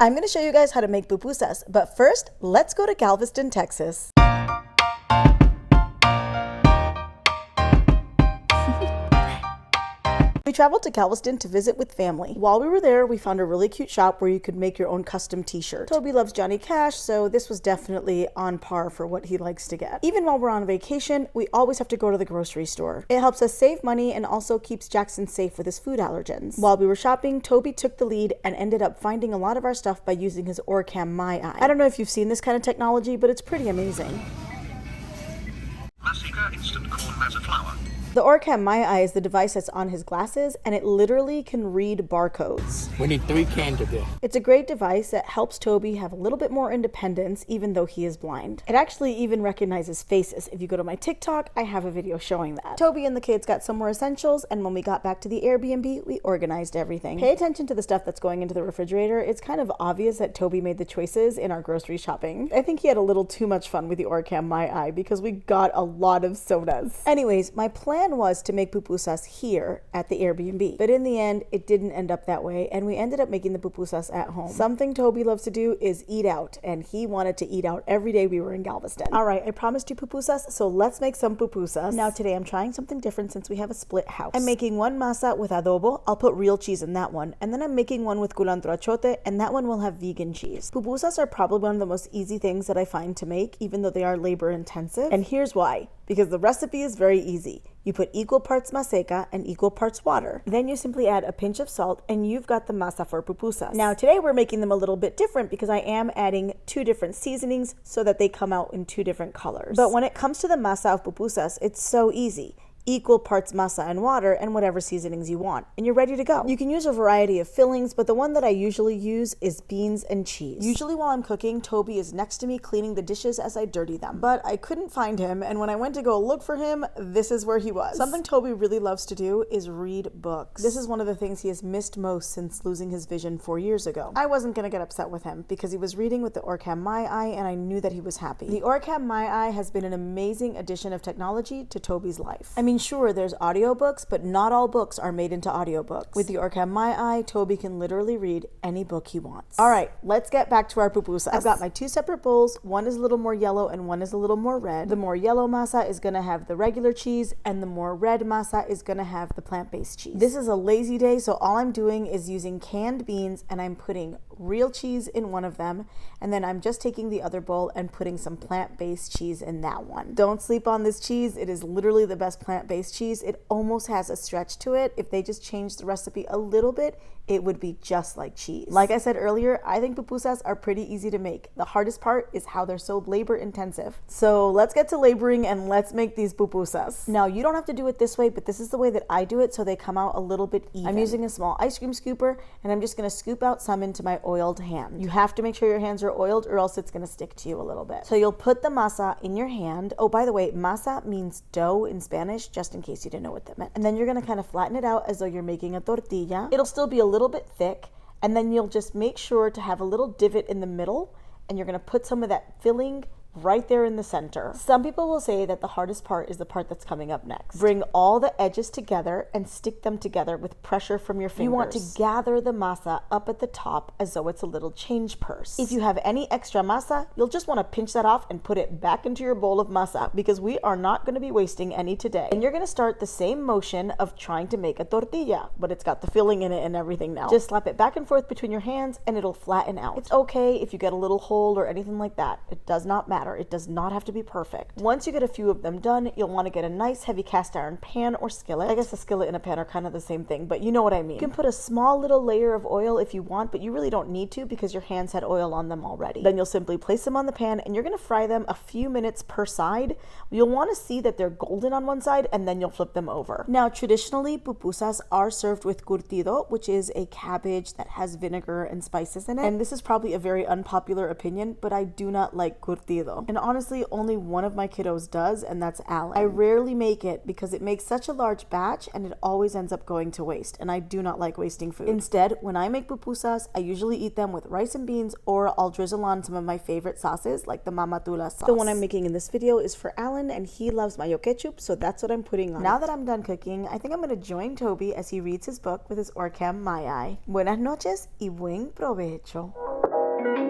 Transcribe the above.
I'm going to show you guys how to make pupusas, but first, let's go to Galveston, Texas. We traveled to Galveston to visit with family. While we were there, we found a really cute shop where you could make your own custom t-shirt. Toby loves Johnny Cash, so this was definitely on par for what he likes to get. Even while we're on vacation, we always have to go to the grocery store. It helps us save money and also keeps Jackson safe with his food allergens. While we were shopping, Toby took the lead and ended up finding a lot of our stuff by using his Orcam MyEye. I don't know if you've seen this kind of technology, but it's pretty amazing. Masika instant corn masa flour. The Orcam MyEye is the device that's on his glasses, and it literally can read barcodes. We need 3 cans of this. It's a great device that helps Toby have a little bit more independence, even though he is blind. It actually even recognizes faces. If you go to my TikTok, I have a video showing that. Toby and the kids got some more essentials, and when we got back to the Airbnb, we organized everything. Pay attention to the stuff that's going into the refrigerator. It's kind of obvious that Toby made the choices in our grocery shopping. I think he had a little too much fun with the Orcam MyEye because we got a lot of sodas. Anyways, my plan was to make pupusas here at the Airbnb, but in the end it didn't end up that way, and we ended up making the pupusas at home. Something Toby loves to do is eat out, and he wanted to eat out every day we were in Galveston. All right, I promised you pupusas, so let's make some pupusas. Now today I'm trying something different since we have a split house. I'm making one masa with adobo. I'll put real cheese in that one, and then I'm making one with culantro achote, and that one will have vegan cheese. Pupusas are probably one of the most easy things that I find to make, even though they are labor intensive, and here's why. Because the recipe is very easy. You put equal parts maseca and equal parts water. Then you simply add a pinch of salt and you've got the masa for pupusas. Now today we're making them a little bit different because I am adding 2 different seasonings so that they come out in 2 different colors. But when it comes to the masa of pupusas, it's so easy. Equal parts masa and water and whatever seasonings you want, and you're ready to go. You can use a variety of fillings, but the one that I usually use is beans and cheese. Usually while I'm cooking, Toby is next to me cleaning the dishes as I dirty them, but I couldn't find him, and when I went to go look for him, this is where he was. Something Toby really loves to do is read books. This is one of the things he has missed most since losing his vision 4 years ago. I wasn't gonna get upset with him because he was reading with the Orcam MyEye and I knew that he was happy. The Orcam MyEye has been an amazing addition of technology to Toby's life. I mean, sure, there's audiobooks, but not all books are made into audiobooks. With the Orcam MyEye, Toby can literally read any book he wants. All right, let's get back to our pupusas. I've got my 2 separate bowls. One is a little more yellow and one is a little more red. The more yellow masa is gonna have the regular cheese and the more red masa is gonna have the plant-based cheese. This is a lazy day, so all I'm doing is using canned beans and I'm putting real cheese in one of them, and then I'm just taking the other bowl and putting some plant-based cheese in that one. Don't sleep on this cheese. It is literally the best plant-based cheese. It almost has a stretch to it. If they just changed the recipe a little bit, it would be just like cheese. Like I said earlier, I think pupusas are pretty easy to make. The hardest part is how they're so labor intensive. So let's get to laboring and let's make these pupusas. Now you don't have to do it this way, but this is the way that I do it so they come out a little bit even. I'm using a small ice cream scooper and I'm just gonna scoop out some into my oiled hand. You have to make sure your hands are oiled or else it's gonna stick to you a little bit. So you'll put the masa in your hand. Oh, by the way, masa means dough in Spanish, just in case you didn't know what that meant. And then you're gonna kind of flatten it out as though you're making a tortilla. It'll still be a little bit thick, and then you'll just make sure to have a little divot in the middle, and you're gonna put some of that filling right there in the center. Some people will say that the hardest part is the part that's coming up next. Bring all the edges together and stick them together with pressure from your fingers. You want to gather the masa up at the top as though it's a little change purse. If you have any extra masa, you'll just want to pinch that off and put it back into your bowl of masa because we are not going to be wasting any today. And you're going to start the same motion of trying to make a tortilla, but it's got the filling in it and everything now. Just slap it back and forth between your hands and it'll flatten out. It's okay if you get a little hole or anything like that. It does not matter. It does not have to be perfect. Once you get a few of them done, you'll want to get a nice heavy cast iron pan or skillet. I guess a skillet and a pan are kind of the same thing, but you know what I mean. You can put a small little layer of oil if you want, but you really don't need to because your hands had oil on them already. Then you'll simply place them on the pan and you're going to fry them a few minutes per side. You'll want to see that they're golden on one side and then you'll flip them over. Now, traditionally, pupusas are served with curtido, which is a cabbage that has vinegar and spices in it. And this is probably a very unpopular opinion, but I do not like curtido. And honestly, only one of my kiddos does, and that's Alan. I rarely make it because it makes such a large batch and it always ends up going to waste, and I do not like wasting food. Instead, when I make pupusas, I usually eat them with rice and beans, or I'll drizzle on some of my favorite sauces like the mamatula sauce. The one I'm making in this video is for Alan, and he loves mayo ketchup, so that's what I'm putting on. Now that I'm done cooking, I think I'm going to join Toby as he reads his book with his Orcam MyEye. Buenas noches y buen provecho. Bye.